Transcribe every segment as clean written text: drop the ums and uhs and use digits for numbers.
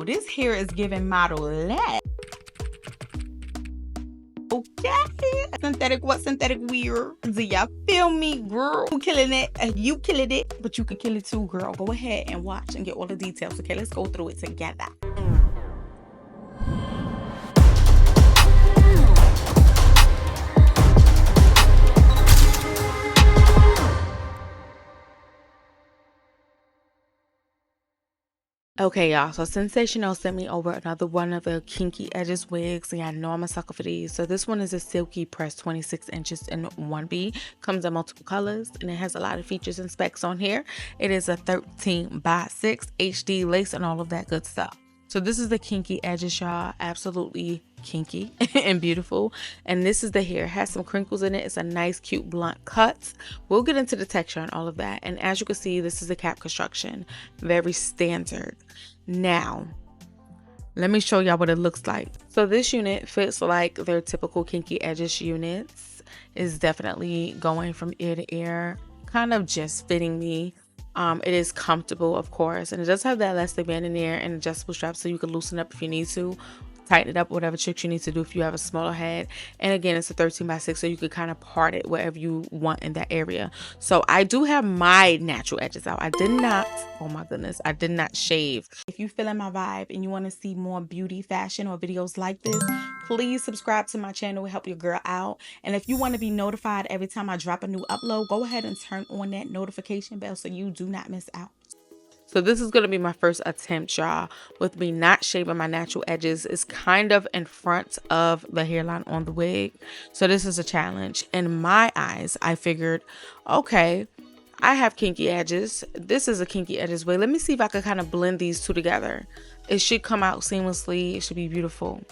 this hair is giving model-less. Okay, synthetic what? Synthetic weird. Do y'all feel me, girl? You killing it. You killing it, but you can kill it too, girl. Go ahead and watch and get all the details. Okay, let's go through it together. Okay, y'all, so Sensational sent me over another one of the Kinky Edges wigs, and I know I'm a sucker for these. So this one is a silky press 26 inches in 1B, comes in multiple colors, and it has a lot of features and specs on here. It is a 13x6 HD lace and all of that good stuff. So this is the Kinky Edges, y'all. Absolutely kinky and beautiful. And this is the hair. It has some crinkles in it. It's a nice, cute, blunt cut. We'll get into the texture and all of that. And as you can see, this is the cap construction. Very standard. Now, let me show y'all what it looks like. So this unit fits like their typical Kinky Edges units. Is definitely going from ear to ear. Kind of just fitting me. It is comfortable, of course, and it does have that elastic band in there and adjustable straps so you can loosen up if you need to, tighten it up, whatever tricks you need to do if you have a smaller head. And again, it's a 13x6, so you could kind of part it wherever you want in that area. So I do have my natural edges out. I did not, oh my goodness, I did not shave. If you feeling my vibe and you want to see more beauty, fashion, or videos like this, please subscribe to my channel to help your girl out. And if you want to be notified every time I drop a new upload, go ahead and turn on that notification bell so you do not miss out. So this is going to be my first attempt, y'all, with me not shaving my natural edges. It's kind of in front of the hairline on the wig. So this is a challenge. In my eyes, I figured, okay, I have kinky edges. This is a kinky edges wig. Let me see if I can kind of blend these two together. It should come out seamlessly. It should be beautiful.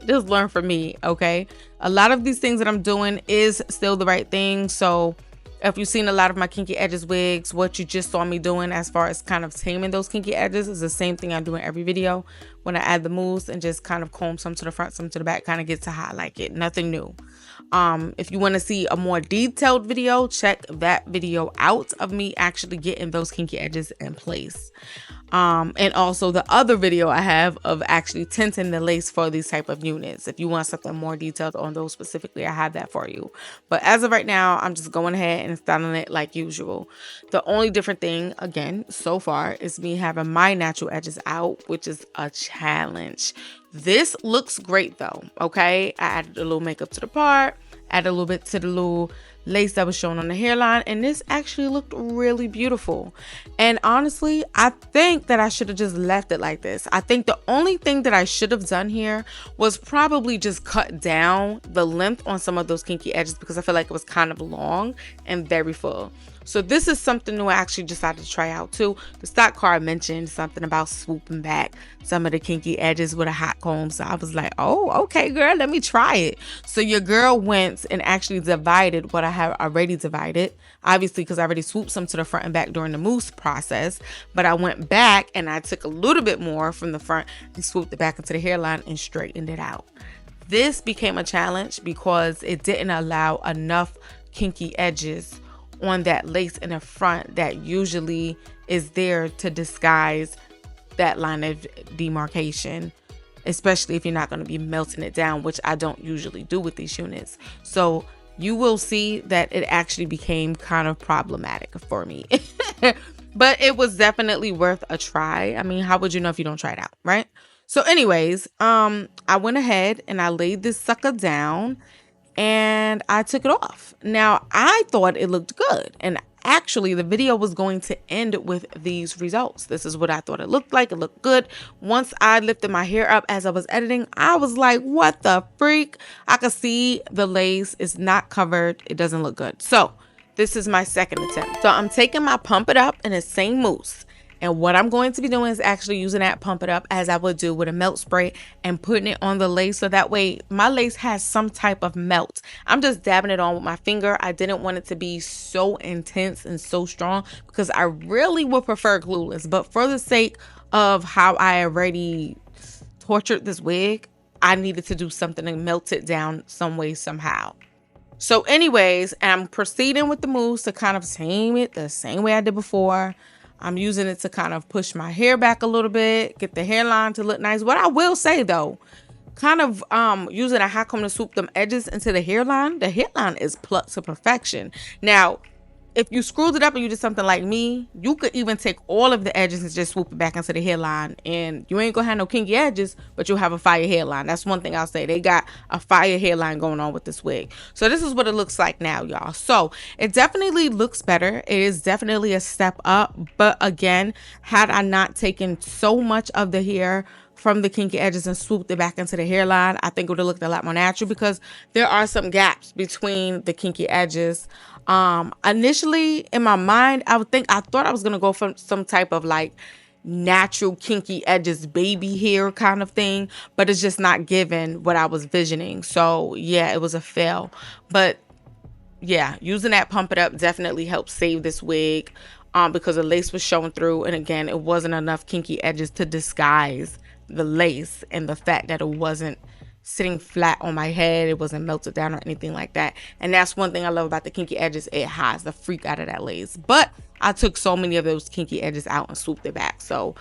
Just learn from me, okay? A lot of these things that I'm doing is still the right thing. So if you've seen a lot of my kinky edges wigs, what you just saw me doing as far as kind of taming those kinky edges is the same thing I do in every video. When I add the mousse and just kind of comb some to the front, some to the back, kind of gets to how I like it. Nothing new. If you want to see a more detailed video, check that video out of me actually getting those kinky edges in place. And also the other video I have of actually tinting the lace for these type of units. If you want something more detailed on those specifically, I have that for you. But as of right now, I'm just going ahead and styling it like usual. The only different thing, again, so far is me having my natural edges out, which is a challenge. This looks great though, okay? I added a little makeup to the part, added a little bit to the little lace that was shown on the hairline, and this actually looked really beautiful. And honestly, I think that I should have just left it like this. I think the only thing that I should have done here was probably just cut down the length on some of those kinky edges because I feel like it was kind of long and very full. So this is something new I actually decided to try out too. The stock card mentioned something about swooping back some of the kinky edges with a hot comb. So I was like, oh, okay, girl, let me try it. So your girl went and actually divided what I have already divided. Obviously, because I already swooped some to the front and back during the mousse process. But I went back and I took a little bit more from the front and swooped it back into the hairline and straightened it out. This became a challenge because it didn't allow enough kinky edges on that lace in the front that usually is there to disguise that line of demarcation, especially if you're not going to be melting it down, which I don't usually do with these units. So you will see that it actually became kind of problematic for me. But it was definitely worth a try. I mean, how would you know if you don't try it out, right? So anyways, I went ahead and I laid this sucker down and I took it off. Now, I thought it looked good. And actually, the video was going to end with these results. This is what I thought it looked like. It looked good. Once I lifted my hair up as I was editing, I was like, what the freak? I could see the lace is not covered. It doesn't look good. So this is my second attempt. So I'm taking my Pump It Up in the same mousse. And what I'm going to be doing is actually using that Pump It Up as I would do with a melt spray and putting it on the lace. So that way my lace has some type of melt. I'm just dabbing it on with my finger. I didn't want it to be so intense and so strong because I really would prefer glueless. But for the sake of how I already tortured this wig, I needed to do something to melt it down some way, somehow. So anyways, I'm proceeding with the mousse to kind of tame it the same way I did before. I'm using it to kind of push my hair back a little bit, get the hairline to look nice. What I will say though, kind of using a hot comb to swoop them edges into the hairline is plucked to perfection. Now, if you screwed it up and you did something like me, you could even take all of the edges and just swoop it back into the hairline, and you ain't gonna have no kinky edges, but you'll have a fire hairline. That's one thing I'll say. They got a fire hairline going on with this wig. So this is what it looks like now, y'all. So it definitely looks better. It is definitely a step up, but again, had I not taken so much of the hair from the kinky edges and swooped it back into the hairline, I think it would have looked a lot more natural, because there are some gaps between the kinky edges. Initially in my mind, I thought I was gonna go for some type of like natural kinky edges baby hair kind of thing, but it's just not given what I was visioning. So yeah, it was a fail. But yeah, using that pump it up definitely helped save this wig, because the lace was showing through, and again, it wasn't enough kinky edges to disguise the lace and the fact that it wasn't sitting flat on my head, it wasn't melted down or anything like that. And that's one thing I love about the kinky edges. It hides the freak out of that lace. But I took so many of those kinky edges out and swooped it back, so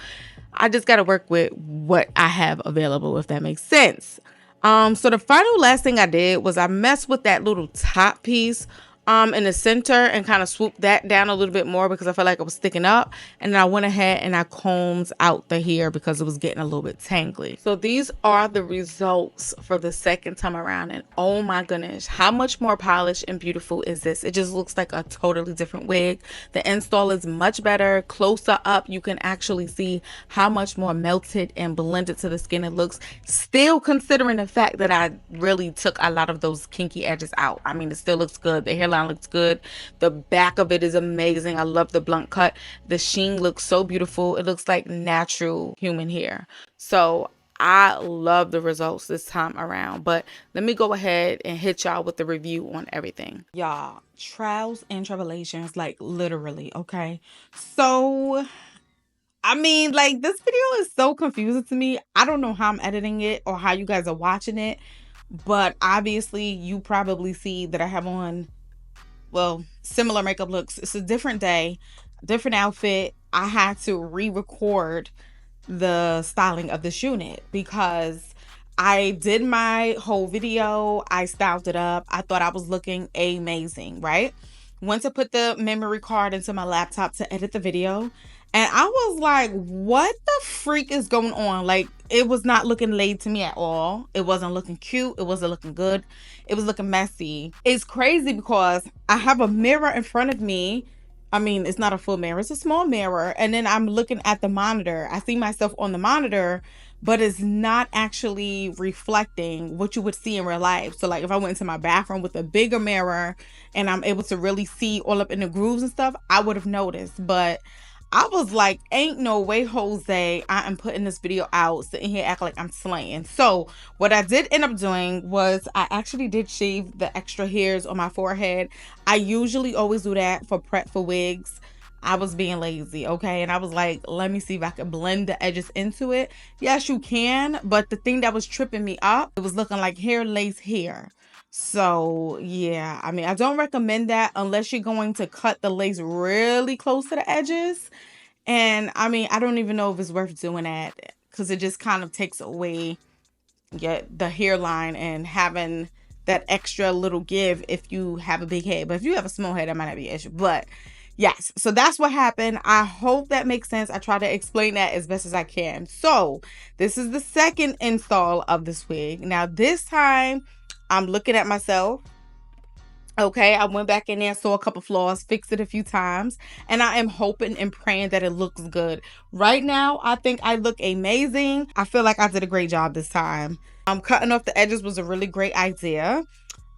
I just got to work with what I have available, if that makes sense. So the final last thing I did was I messed with that little top piece in the center and kind of swooped that down a little bit more, because I felt like it was sticking up. And then I went ahead and I combed out the hair because it was getting a little bit tangly. So these are the results for the second time around, and oh my goodness, how much more polished and beautiful is this? It just looks like a totally different wig. The install is much better. Closer up, you can actually see how much more melted and blended to the skin it looks, still considering the fact that I really took a lot of those kinky edges out. I mean, it still looks good. The hairline looks good. The back of it is amazing. I love the blunt cut. The sheen looks so beautiful. It looks like natural human hair. So I love the results this time around. But let me go ahead and hit y'all with the review on everything. Y'all, trials and tribulations, like literally, okay? So I mean, like, this video is so confusing to me. I don't know how I'm editing it or how you guys are watching it, but obviously you probably see that I have on, well, similar makeup looks. It's a different day, different outfit. I had to re-record the styling of this unit because I did my whole video. I styled it up. I thought I was looking amazing, right? Went to put the memory card into my laptop to edit the video, and I was like, what the freak is going on? Like, it was not looking laid to me at all. It wasn't looking cute. It wasn't looking good. It was looking messy. It's crazy because I have a mirror in front of me. I mean, it's not a full mirror. It's a small mirror. And then I'm looking at the monitor. I see myself on the monitor, but it's not actually reflecting what you would see in real life. So like if I went into my bathroom with a bigger mirror and I'm able to really see all up in the grooves and stuff, I would have noticed. But I was like, ain't no way, Jose, I am putting this video out, sitting here acting like I'm slaying. So what I did end up doing was I actually did shave the extra hairs on my forehead. I usually always do that for prep for wigs. I was being lazy, okay? And I was like, let me see if I could blend the edges into it. Yes, you can, but the thing that was tripping me up, it was looking like hair lace hair. So yeah, I mean, I don't recommend that unless you're going to cut the lace really close to the edges. And I mean, I don't even know if it's worth doing that because it just kind of takes away the hairline and having that extra little give if you have a big head. But if you have a small head, that might not be an issue. But yes, so that's what happened. I hope that makes sense. I try to explain that as best as I can. So this is the second install of this wig. Now this time I'm looking at myself. Okay, I went back in there, saw a couple flaws, fixed it a few times, and I am hoping and praying that it looks good. Right now, I think I look amazing. I feel like I did a great job this time. Cutting off the edges was a really great idea.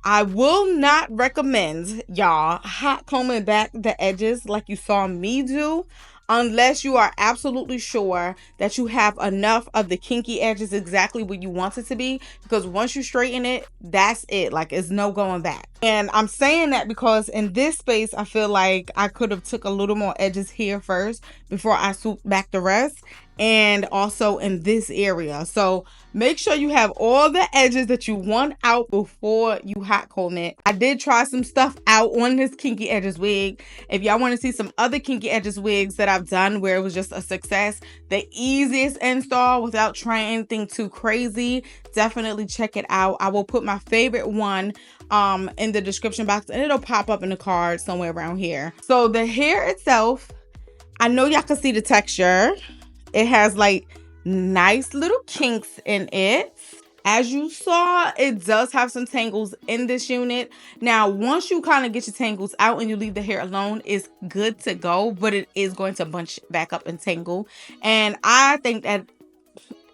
I will not recommend y'all hot combing back the edges like you saw me do unless you are absolutely sure that you have enough of the kinky edges exactly where you want it to be, because once you straighten it, that's it. Like, it's no going back. And I'm saying that because in this space I feel like I could have took a little more edges here first before I swoop back the rest, and also in this area. So make sure you have all the edges that you want out before you hot comb it. I did try some stuff out on this Kinky Edges wig. If y'all want to see some other Kinky Edges wigs that I've done where it was just a success, the easiest install without trying anything too crazy, definitely check it out. I will put my favorite one in the description box, and it'll pop up in the card somewhere around here. So the hair itself, I know y'all can see the texture. It has like nice little kinks in it. As you saw, it does have some tangles in this unit. Now, once you kind of get your tangles out and you leave the hair alone, it's good to go, but it is going to bunch back up and tangle. And I think that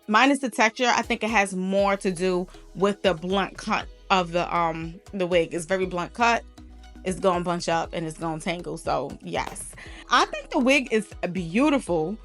minus the texture, I think it has more to do with the blunt cut of the wig. It's very blunt cut. It's gonna bunch up and it's gonna tangle. So yes, I think the wig is beautiful.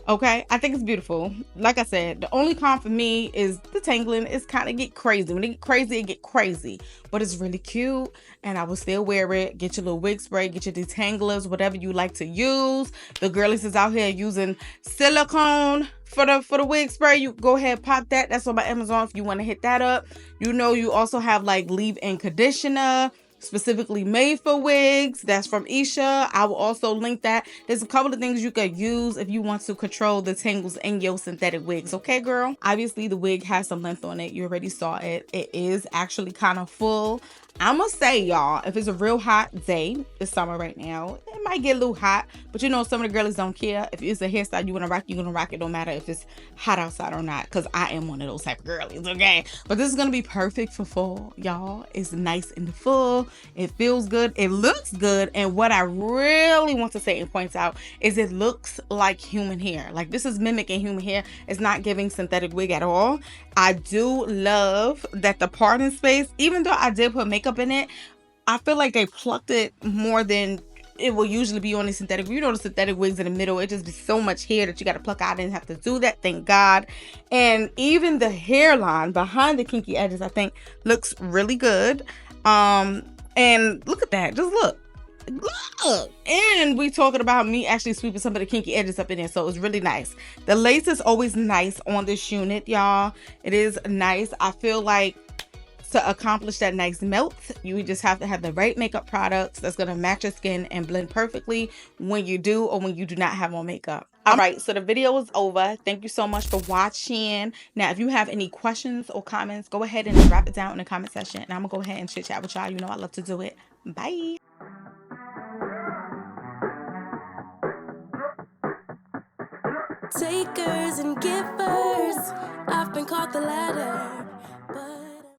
Okay, I think it's beautiful. Like I said, the only con for me is the tangling. It's kind of get crazy. When it get crazy, it get crazy. But it's really cute, and I will still wear it. Get your little wig spray, get your detanglers, whatever you like to use. The girlies is out here using silicone for the wig spray. You go ahead, pop that. That's on my Amazon if you want to hit that up. You know, you also have like leave-in conditioner, specifically made for wigs. That's from Isha. I will also link that. There's a couple of things you could use if you want to control the tangles in your synthetic wigs. Okay, girl? Obviously, the wig has some length on it. You already saw it. It is actually kind of full. I'm gonna say, y'all, if it's a real hot day, it's summer right now, it might get a little hot, but you know, some of the girlies don't care. If it's a hairstyle you want to rock, you're gonna rock it, no matter if it's hot outside or not, because I am one of those type of girlies, okay? But this is gonna be perfect for fall, y'all. It's nice and full. It feels good. It looks good. And what I really want to say and point out is it looks like human hair. Like, this is mimicking human hair. It's not giving synthetic wig at all. I do love that the parting space, even though I did put makeup in it, I feel like they plucked it more than it will usually be on the synthetic. You know, the synthetic wigs in the middle, it just be so much hair that you got to pluck out. I didn't have to do that, thank God. And even the hairline behind the kinky edges, I think, looks really good. And look at that. Just look. And we talking about me actually sweeping some of the kinky edges up in there, so it's really nice. The lace is always nice on this unit, y'all. It is nice. I feel like to accomplish that nice melt, you just have to have the right makeup products that's going to match your skin and blend perfectly when you do or when you do not have on makeup. All right, so the video is over. Thank you so much for watching. Now, if you have any questions or comments, go ahead and drop it down in the comment section, and I'm gonna go ahead and chit chat with y'all. You know I love to do it. Bye. Takers and givers, I've been called the latter.